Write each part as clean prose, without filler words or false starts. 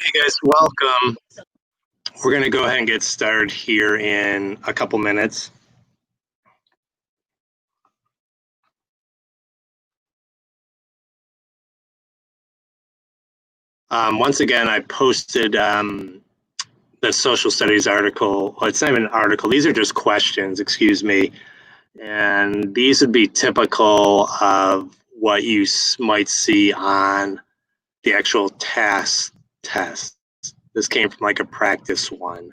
Hey guys, welcome. We're going to go ahead and get started here in a couple minutes. Once again, I posted the social studies article. Well, it's not even an article. These are just questions, excuse me. And these would be typical of what you might see on the actual task test. This came from like a practice one.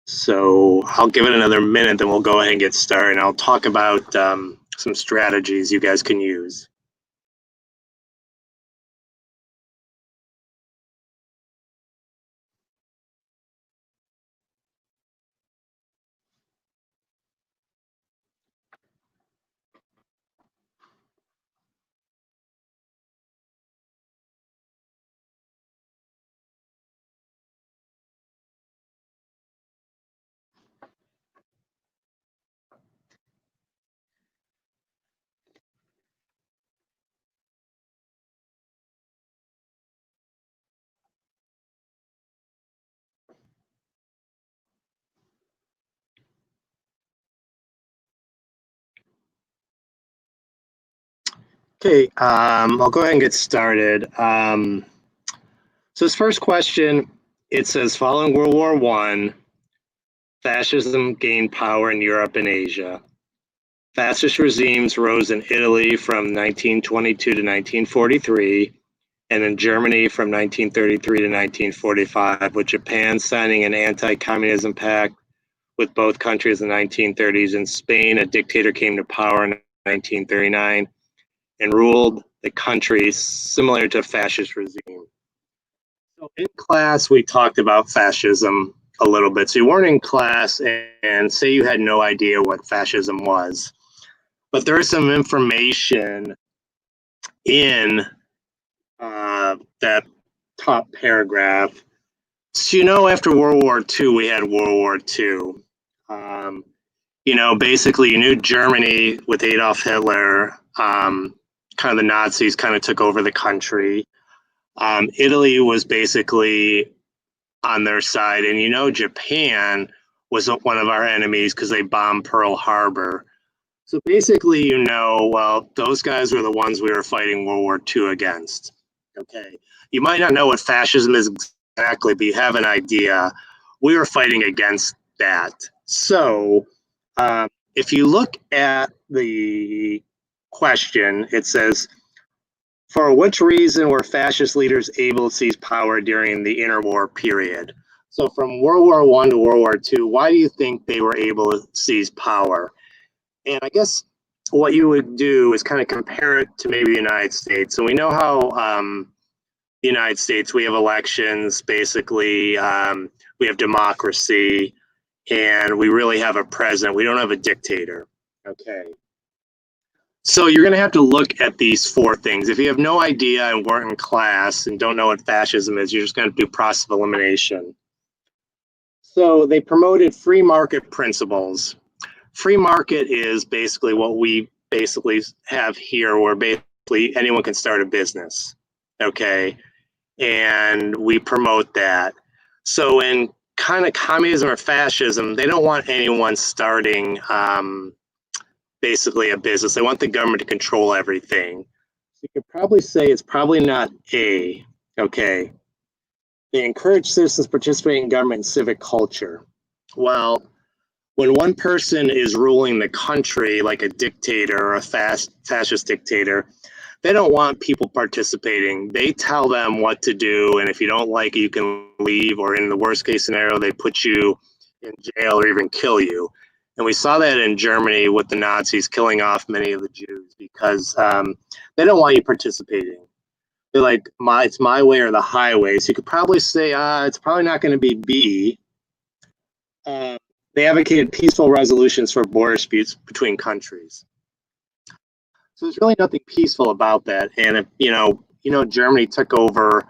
So I'll give it another minute, then we'll go ahead and get started. And I'll talk about some strategies you guys can use. Okay, I'll go ahead and get started. So this first question, it says, following World War I, fascism gained power in Europe and Asia. Fascist regimes rose in Italy from 1922 to 1943, and in Germany from 1933 to 1945, with Japan signing an anti-communism pact with both countries in the 1930s. In Spain, a dictator came to power in 1939 and ruled the country similar to a fascist regime. So in class, we talked about fascism a little bit. So you weren't in class and say you had no idea what fascism was, but there is some information in that top paragraph. So after World War II, we had World War II. Basically, you knew Germany with Adolf Hitler, kind of the Nazis kind of took over the country. Italy was basically on their side, and Japan was one of our enemies because they bombed Pearl Harbor. So basically, well, those guys were the ones we were fighting World War II against. Okay. You might not know what fascism is exactly, but you have an idea. We were fighting against that. So if you look at the question, it says, for which reason were fascist leaders able to seize power during the interwar period? So from World War I to World War II, why do you think they were able to seize power? And I guess what you would do is kind of compare it to maybe the United States. So we know how the United States, we have elections, basically, we have democracy, and we really have a president. We don't have a dictator. Okay. So you're going to have to look at these four things. If you have no idea and weren't in class and don't know what fascism is, you're just going to do process of elimination. So they promoted free market principles. Free market is basically what we basically have here, where basically anyone can start a business. Okay. And we promote that. So in kind of communism or fascism, they don't want anyone starting basically a business. They want the government to control everything. So you could probably say it's probably not A. Okay. They encourage citizens to participate in government and civic culture. Well, when one person is ruling the country like a dictator or a fascist dictator, they don't want people participating. They tell them what to do, and if you don't like it, you can leave, or in the worst case scenario, they put you in jail or even kill you. And we saw that in Germany with the Nazis killing off many of the Jews because they don't want you participating. They're like, it's my way or the highway. So you could probably say it's probably not going to be B. They advocated peaceful resolutions for border disputes between countries. So there's really nothing peaceful about that. And if Germany took over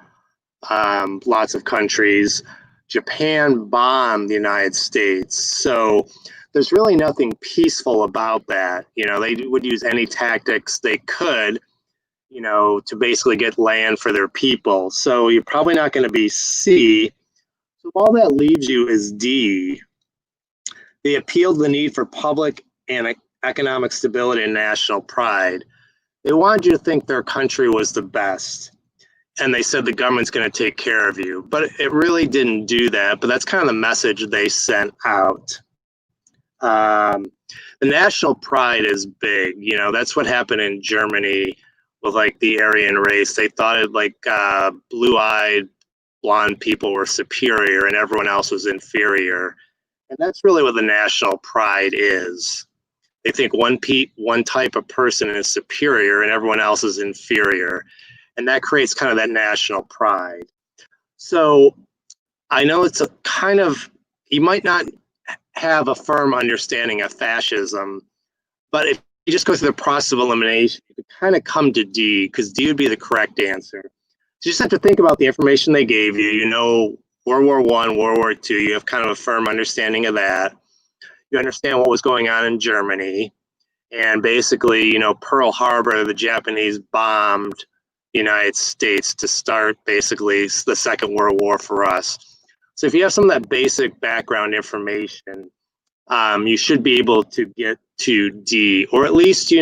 lots of countries, Japan bombed the United States. So there's really nothing peaceful about that. They would use any tactics they could, to basically get land for their people. So you're probably not going to be C. So all that leaves you is D. They appealed the need for public and economic stability and national pride. They wanted you to think their country was the best. And they said the government's going to take care of you. But it really didn't do that. But that's kind of the message they sent out. The national pride is big. That's what happened in Germany with like the Aryan race. They thought it like blue-eyed blonde people were superior and everyone else was inferior. And that's really what the national pride is. They think one type of person is superior and everyone else is inferior. And that creates kind of that national pride. So I know it's a kind of, you might not have a firm understanding of fascism, but if you just go through the process of elimination, you could kind of come to D, because D would be the correct answer. So you just have to think about the information they gave you. World War I, World War II, you have kind of a firm understanding of that. You understand what was going on in Germany. And basically, Pearl Harbor, the Japanese bombed the United States to start basically the Second World War for us. So if you have some of that basic background information, you should be able to get to D, or at least,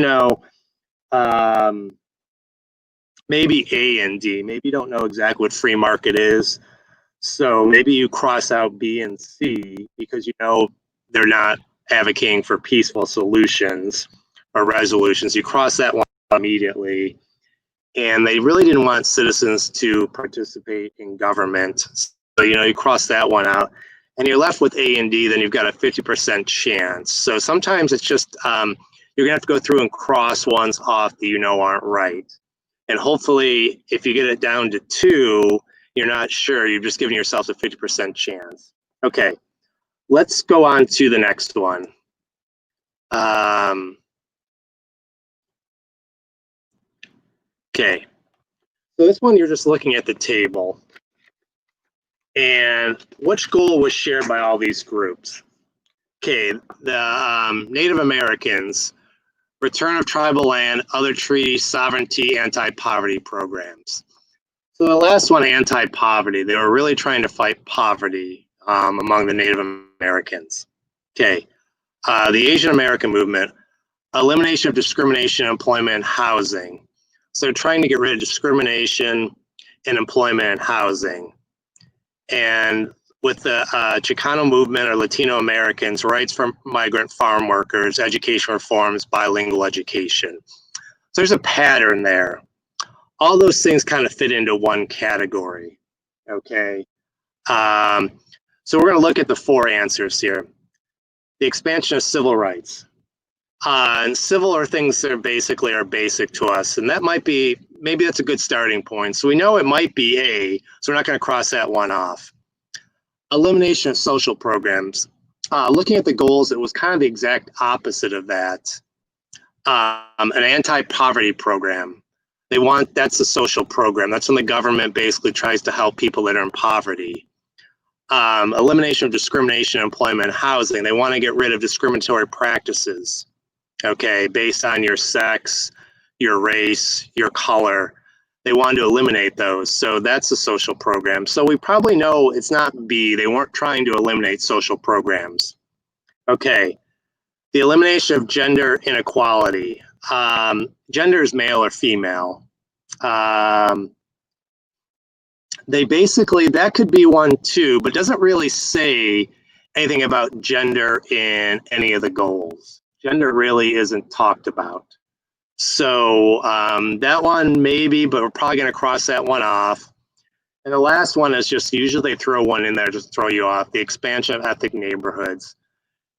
maybe A and D. Maybe you don't know exactly what free market is. So maybe you cross out B and C because they're not advocating for peaceful solutions or resolutions. You cross that one immediately. And they really didn't want citizens to participate in government. So, you cross that one out. And you're left with A and D, then you've got a 50% chance. So sometimes it's just, you're going to have to go through and cross ones off that aren't right. And hopefully, if you get it down to 2, you're not sure. You're just giving yourself a 50% chance. Okay, let's go on to the next one. Okay, so this one you're just looking at the table. And which goal was shared by all these groups? Okay, the Native Americans, return of tribal land, other treaties, sovereignty, anti-poverty programs. So the last one, anti-poverty, they were really trying to fight poverty among the Native Americans. Okay, the Asian American movement, elimination of discrimination in employment and housing. So they're trying to get rid of discrimination in employment and housing. And with the Chicano movement or Latino Americans, rights for migrant farm workers, education reforms, bilingual education. So there's a pattern there. All those things kind of fit into one category, okay? So we're gonna look at the 4 answers here. The expansion of civil rights. And civil are things that are basic to us. And that might be, maybe that's a good starting point. So we know it might be A, so we're not gonna cross that one off. Elimination of social programs. Looking at the goals, it was kind of the exact opposite of that. An anti-poverty program. That's a social program. That's when the government basically tries to help people that are in poverty. Elimination of discrimination in employment and housing. They want to get rid of discriminatory practices, okay, based on your sex, your race, your color. They wanted to eliminate those. So that's a social program. So we probably know it's not B. They weren't trying to eliminate social programs. Okay. The elimination of gender inequality. Gender is male or female. They basically, that could be one too, but doesn't really say anything about gender in any of the goals. Gender really isn't talked about. So that one maybe, but we're probably going to cross that one off. And the last one is just, usually they throw one in there just to throw you off, the expansion of ethnic neighborhoods.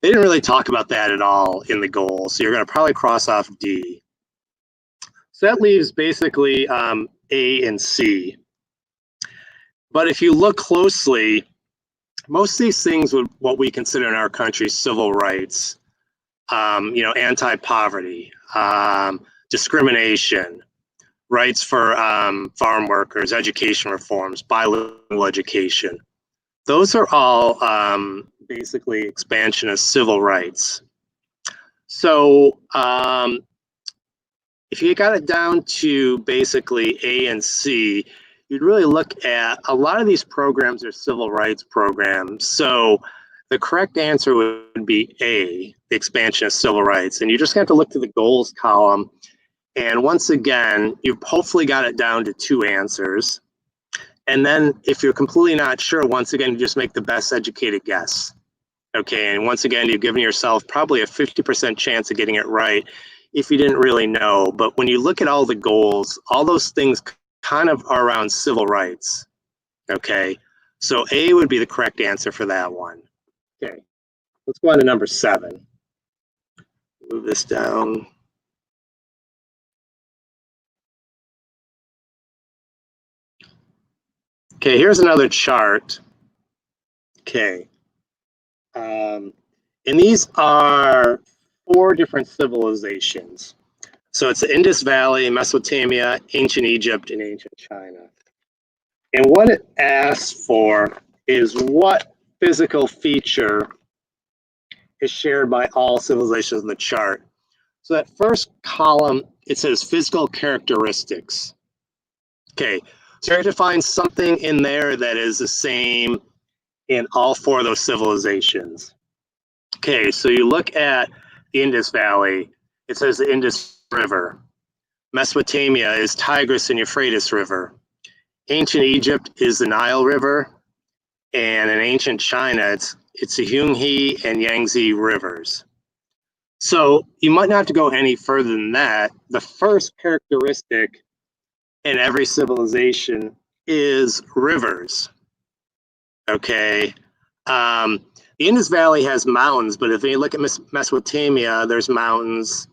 They didn't really talk about that at all in the goals, so you're going to probably cross off D. So that leaves basically A and C. But if you look closely, most of these things would what we consider in our country civil rights, anti-poverty, discrimination, rights for farm workers, education reforms, bilingual education. Those are all basically expansion of civil rights. So if you got it down to basically A and C, you'd really look at a lot of these programs are civil rights programs. So the correct answer would be A, the expansion of civil rights. And you just have to look to the goals column. And once again, you've hopefully got it down to 2 answers. And then if you're completely not sure, once again, you just make the best educated guess. Okay, and once again, you've given yourself probably a 50% chance of getting it right if you didn't really know. But when you look at all the goals, all those things kind of are around civil rights. Okay, so A would be the correct answer for that one. Okay, let's go on to number 7. Move this down. Okay, here's another chart. Okay. And these are 4 different civilizations. So it's the Indus Valley, Mesopotamia, ancient Egypt, and ancient China. And what it asks for is what physical feature is shared by all civilizations in the chart. So that first column, it says physical characteristics. Okay, so you have to find something in there that is the same in all 4 of those civilizations. Okay, so you look at the Indus Valley, it says the Indus River. Mesopotamia is Tigris and Euphrates River. Ancient Egypt is the Nile River. And in ancient China, it's the Yangtze and Yangtze rivers. So you might not have to go any further than that. The first characteristic in every civilization is rivers. Okay. The Indus Valley has mountains, but if you look at Mesopotamia, there's mountains.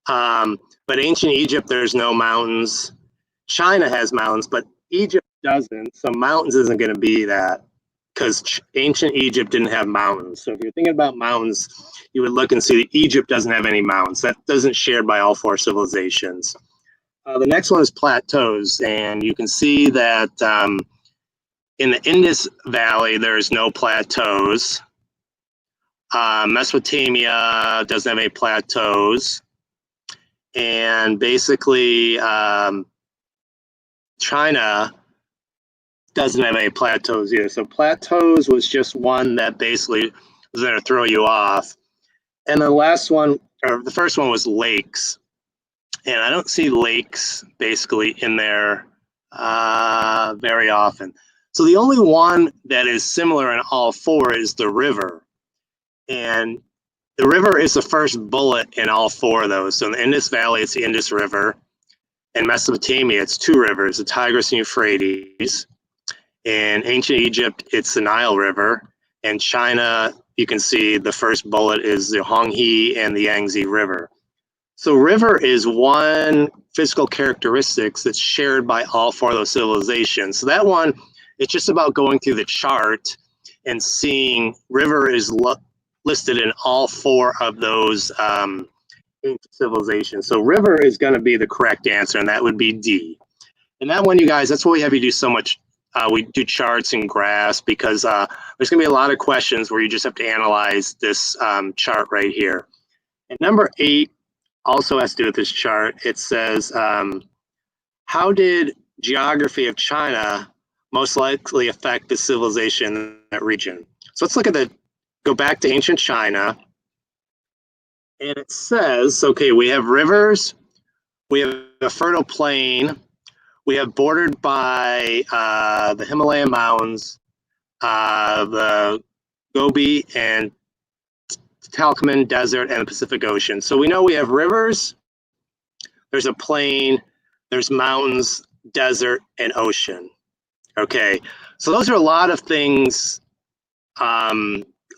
But ancient Egypt, there's no mountains. China has mountains, but Egypt doesn't. So mountains isn't going to be that because ancient Egypt didn't have mountains. So if you're thinking about mountains, you would look and see that Egypt doesn't have any mountains. That doesn't shared by all 4 civilizations. The next one is plateaus, and you can see that in the Indus Valley, there's no plateaus. Mesopotamia doesn't have any plateaus. And basically, China doesn't have any plateaus either. So plateaus was just one that basically was going to throw you off. And the last one, or the first one, was lakes. And I don't see lakes basically in there very often. So the only one that is similar in all 4 is the river. And the river is the first bullet in all 4 of those. So in the Indus Valley, it's the Indus River. In Mesopotamia, it's 2 rivers, the Tigris and Euphrates. In ancient Egypt, it's the Nile River. In China, you can see the first bullet is the Yangtze and the Yangtze River. So river is one physical characteristics that's shared by all 4 of those civilizations. So that one, it's just about going through the chart and seeing river is listed in all 4 of those ancient civilizations. So river is going to be the correct answer, and that would be D. And that one, you guys, that's why we have you do so much. We do charts and graphs because there's going to be a lot of questions where you just have to analyze this chart right here. And number 8 also has to do with this chart. It says, how did geography of China most likely affect the civilization in that region? So let's look at go back to ancient China. And it says, okay, we have rivers, we have a fertile plain, we have bordered by the Himalayan mountains, the Gobi and Talcaman Desert, and the Pacific Ocean. So we know we have rivers, there's a plain, there's mountains, desert, and ocean. Okay, so those are a lot of things, a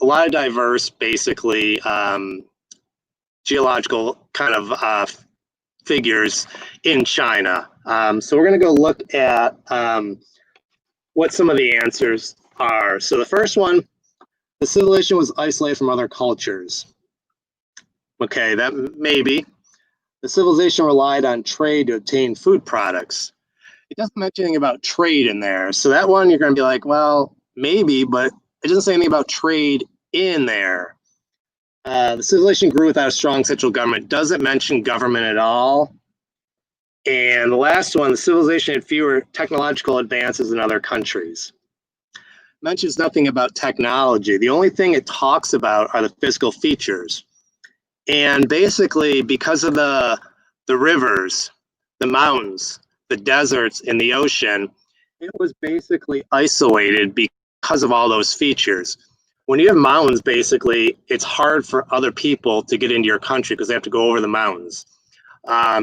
lot of diverse, basically, geological kind of figures in China. So we're going to go look at what some of the answers are. So the first one, the civilization was isolated from other cultures. Okay, that maybe. The civilization relied on trade to obtain food products. It doesn't mention anything about trade in there. So that one, you're going to be like, well, maybe, but it doesn't say anything about trade in there. The civilization grew without a strong central government. Doesn't mention government at all. And the last one, the civilization had fewer technological advances than other countries. Mentions nothing about technology. The only thing it talks about are the physical features. And basically, because of the rivers, the mountains, the deserts, and the ocean, it was basically isolated because of all those features. When you have mountains, basically, it's hard for other people to get into your country because they have to go over the mountains.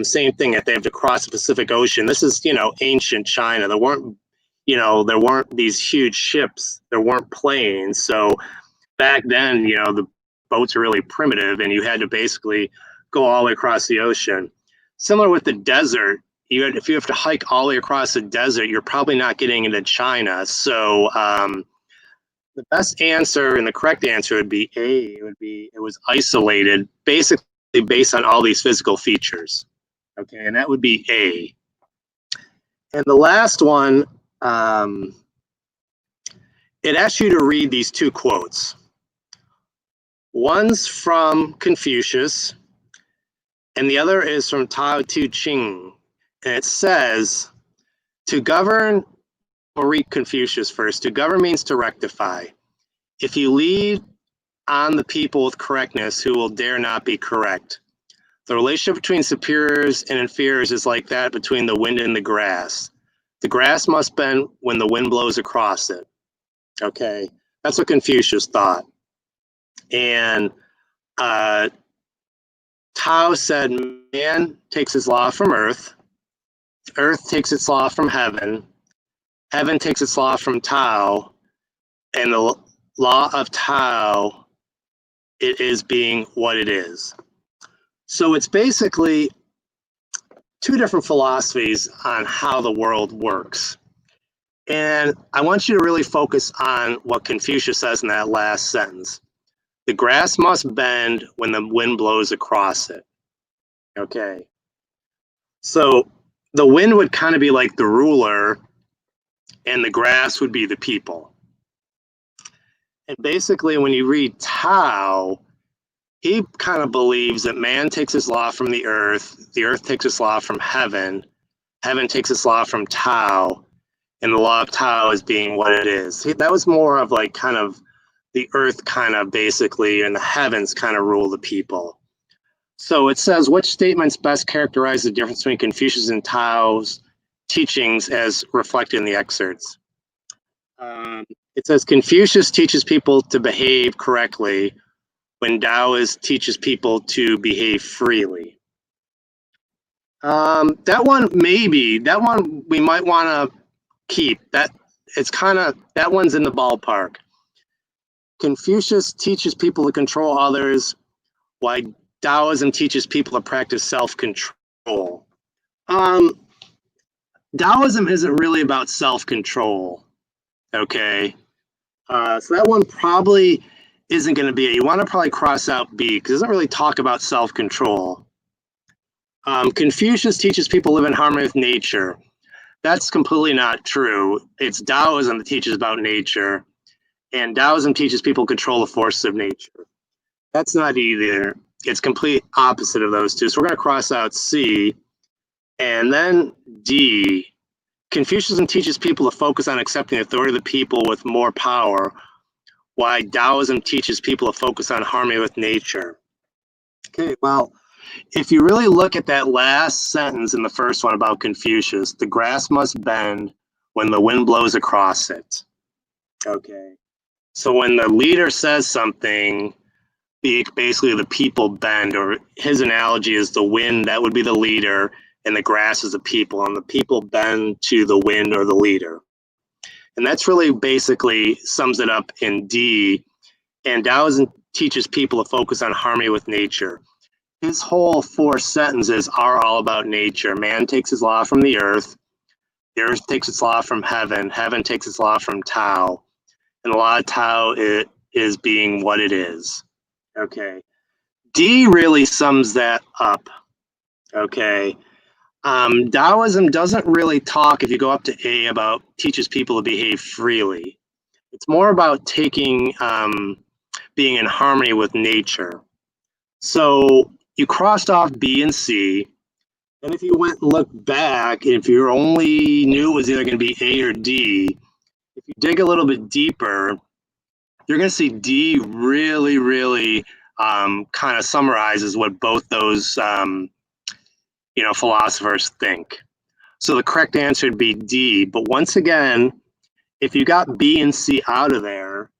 Same thing if they have to cross the Pacific Ocean. This is, ancient China. There weren't these huge ships. There weren't planes. So back then, the boats were really primitive, and you had to basically go all the way across the ocean. Similar with the desert, if you have to hike all the way across the desert, you're probably not getting into China. So the best answer and the correct answer would be A. It was isolated, basically based on all these physical features. Okay, and that would be A. And the last one, it asks you to read these two quotes. One's from Confucius, and the other is from Tao Te Ching. And it says, to govern, we'll read Confucius first. To govern means to rectify. If you lead on the people with correctness, who will dare not be correct. The relationship between superiors and inferiors is like that between the wind and the grass. The grass must bend when the wind blows across it. Okay, that's what Confucius thought. And Tao said, man takes his law from earth takes its law from heaven takes its law from Tao, and the law of Tao, it is being what it is. So it's basically two different philosophies on how the world works. And I want you to really focus on what Confucius says in that last sentence. The grass must bend when the wind blows across it. Okay. So the wind would kind of be like the ruler, and the grass would be the people. And basically, when you read Tao, he kind of believes that man takes his law from the earth takes its law from heaven takes its law from Tao, and the law of Tao is being what it is. That was more of like kind of the earth kind of basically, and the heavens kind of rule the people. So it says, which statements best characterize the difference between Confucius and Tao's teachings as reflected in the excerpts? It says Confucius teaches people to behave correctly when Taoist teaches people to behave freely. That one we might want to keep. That one's in the ballpark. Confucius teaches people to control others, while Taoism teaches people to practice self-control. Taoism isn't really about self-control. Okay. So that one probably isn't going to be it. You want to probably cross out B because it doesn't really talk about self-control. Confucius teaches people to live in harmony with nature. That's completely not true. It's Taoism that teaches about nature, and Taoism teaches people to control the forces of nature. That's not either. It's complete opposite of those two. So we're going to cross out C. And then D. Confucianism teaches people to focus on accepting the authority of the people with more power, while Taoism teaches people to focus on harmony with nature. Okay, well, if you really look at that last sentence in the first one about Confucius, the grass must bend when the wind blows across it. Okay, so when the leader says something, basically the people bend, or his analogy is the wind, that would be the leader, and the grass is the people, and the people bend to the wind or the leader. And that's really basically sums it up in D. And Taoism teaches people to focus on harmony with nature. His whole 4 sentences are all about nature. Man takes his law from the earth takes its law from heaven takes its law from Tao, and the law of Tao is being what it is. Okay. D really sums that up. Okay. Taoism doesn't really talk, if you go up to A, about teaches people to behave freely. It's more about taking, being in harmony with nature. So you crossed off B and C. And if you went and looked back, if you only knew it was either going to be A or D, if you dig a little bit deeper, you're going to see D really, really kind of summarizes what both those philosophers think. So the correct answer would be D. But once again, if you got B and C out of there,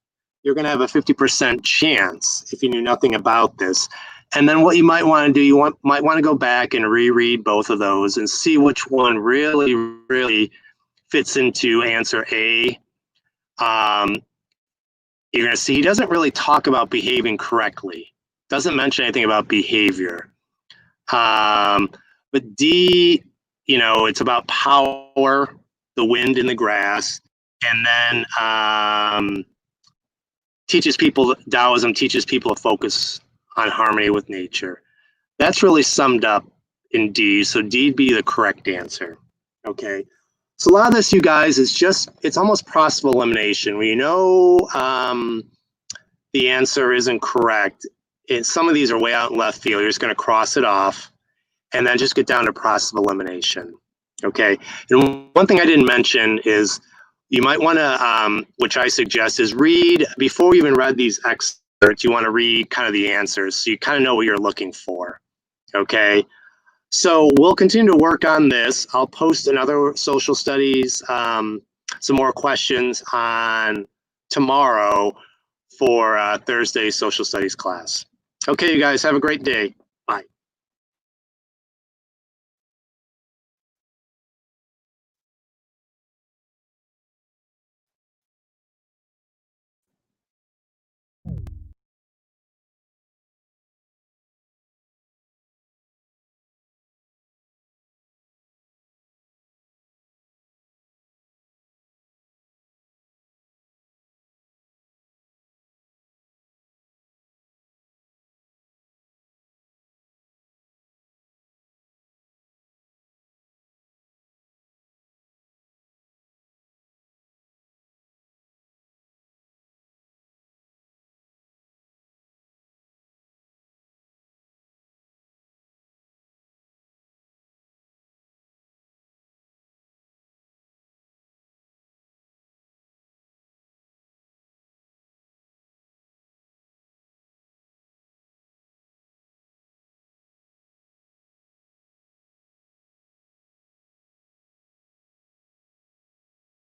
you're going to have a 50% chance if you knew nothing about this. And then what you might want to do, might want to go back and reread both of those and see which one really, really fits into answer A. You're going to see he doesn't really talk about behaving correctly. Doesn't mention anything about behavior. But D, it's about power, the wind in the grass, and then Taoism teaches people to focus on harmony with nature. That's really summed up in D, so D would be the correct answer. Okay, so a lot of this, you guys, it's almost process of elimination. When you know the answer isn't correct, some of these are way out in left field. You're just going to cross it off and then just get down to process of elimination. Okay, and one thing I didn't mention is you might want to, which I suggest, is read, before you even read these excerpts, you want to read kind of the answers so you kind of know what you're looking for. Okay, so we'll continue to work on this. I'll post another social studies, some more questions on tomorrow for Thursday's social studies class. Okay, you guys, have a great day.